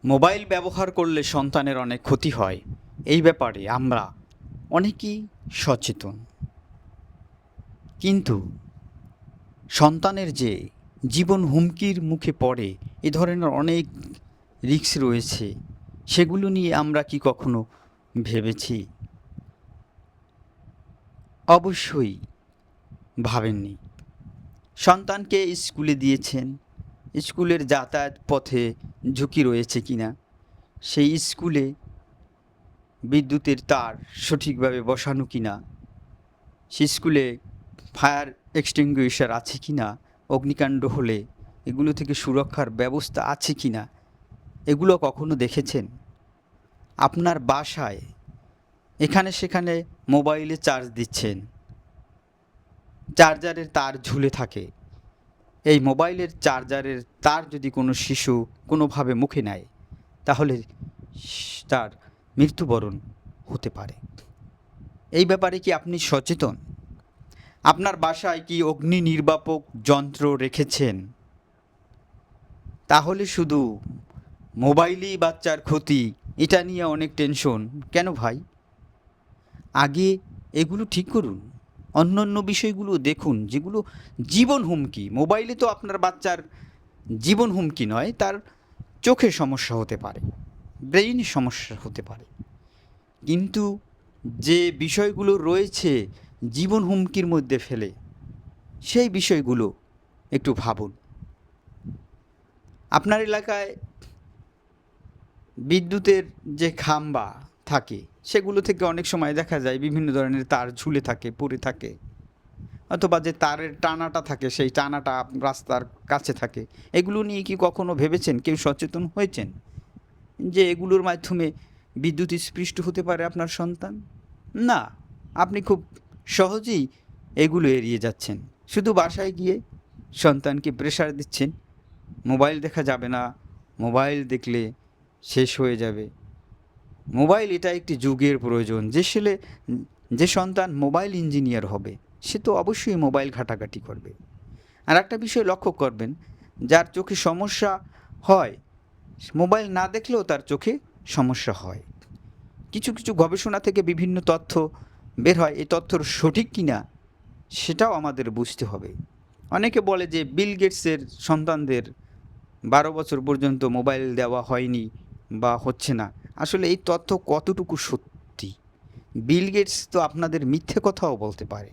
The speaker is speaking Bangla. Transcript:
মোবাইল ব্যবহার করলে সন্তানের অনেক ক্ষতি হয়, এই ব্যাপারে আমরা অনেকেই সচেতন। কিন্তু সন্তানের যে জীবন হুমকির মুখে পড়ে, এ ধরনের অনেক রিস্ক রয়েছে, সেগুলো নিয়ে আমরা কি কখনো ভেবেছি? অবশ্যই ভাবেননি। সন্তানকে স্কুলে দিয়েছেন, স্কুলের যাতায়াত পথে ঝুঁকি রয়েছে কিনা, সেই স্কুলে বিদ্যুতের তার সঠিকভাবে বসানো কিনা, সে স্কুলে ফায়ার এক্সটিংগুইশার আছে কিনা, অগ্নিকাণ্ড হলে এগুলো থেকে সুরক্ষার ব্যবস্থা আছে কিনা, এগুলো কখনো দেখেছেন? আপনার বাসায় এখানে সেখানে মোবাইলে চার্জ দিচ্ছেন, চার্জারের তার ঝুলে থাকে। এই মোবাইলের চার্জারের তার যদি কোনো শিশু কোনোভাবে মুখে নেয়, তাহলে তার মৃত্যুবরণ হতে পারে। এই ব্যাপারে কি আপনি সচেতন? আপনার বাসায় কি অগ্নি নির্বাপক যন্ত্র রেখেছেন? তাহলে শুধু মোবাইলেই বাচ্চার ক্ষতি, এটা নিয়ে অনেক টেনশন কেন ভাই? আগে এগুলো ঠিক করুন, অন্যান্য বিষয়গুলো দেখুন যেগুলো জীবন হুমকি। মোবাইলে তো আপনার বাচ্চার জীবন হুমকি নয়, তার চোখে সমস্যা হতে পারে, ব্রেইনে সমস্যা হতে পারে, কিন্তু যে বিষয়গুলো রয়েছে জীবন হুমকির মধ্যে ফেলে, সেই বিষয়গুলো একটু ভাবুন। আপনার এলাকায় বিদ্যুতের যে খাম্বা থাকে, সেগুলো থেকে অনেক সময় দেখা যায় বিভিন্ন ধরনের তার ঝুলে থাকে, পড়ে থাকে, অথবা যে তারের টানাটা থাকে, সেই টানাটা রাস্তার কাছে থাকে। এগুলো নিয়ে কি কখনো ভেবেছেন, কেউ সচেতন হয়েছেন যে এগুলোর মাধ্যমে বিদ্যুৎ স্পৃষ্ট হতে পারে আপনার সন্তান? না, আপনি খুব সহজেই এগুলো এড়িয়ে যাচ্ছেন। শুধু বাসায় গিয়ে সন্তানকে প্রেশার দিচ্ছেন, মোবাইল দেখা যাবে না, মোবাইল দেখলে শেষ হয়ে যাবে। মোবাইল এটা একটি যুগের প্রয়োজন। যে সন্তান মোবাইল ইঞ্জিনিয়ার হবে, সে তো অবশ্যই মোবাইল ঘাটাঘাটি করবে। আর একটা বিষয় লক্ষ্য করবেন, যার চোখে সমস্যা হয়, মোবাইল না দেখলেও তার চোখে সমস্যা হয়। কিছু কিছু গবেষণা থেকে বিভিন্ন তথ্য বের হয়, এই তথ্য সঠিক কিনা সেটাও আমাদের বুঝতে হবে। অনেকে বলে যে বিল গেটসের সন্তানদের 12 বছর পর্যন্ত মোবাইল দেওয়া হয়নি বা হচ্ছে না। আসলে এই তথ্য কতটুকু সত্যি? বিল গেটস তো আপনাদের মিথ্যে কথাও বলতে পারে।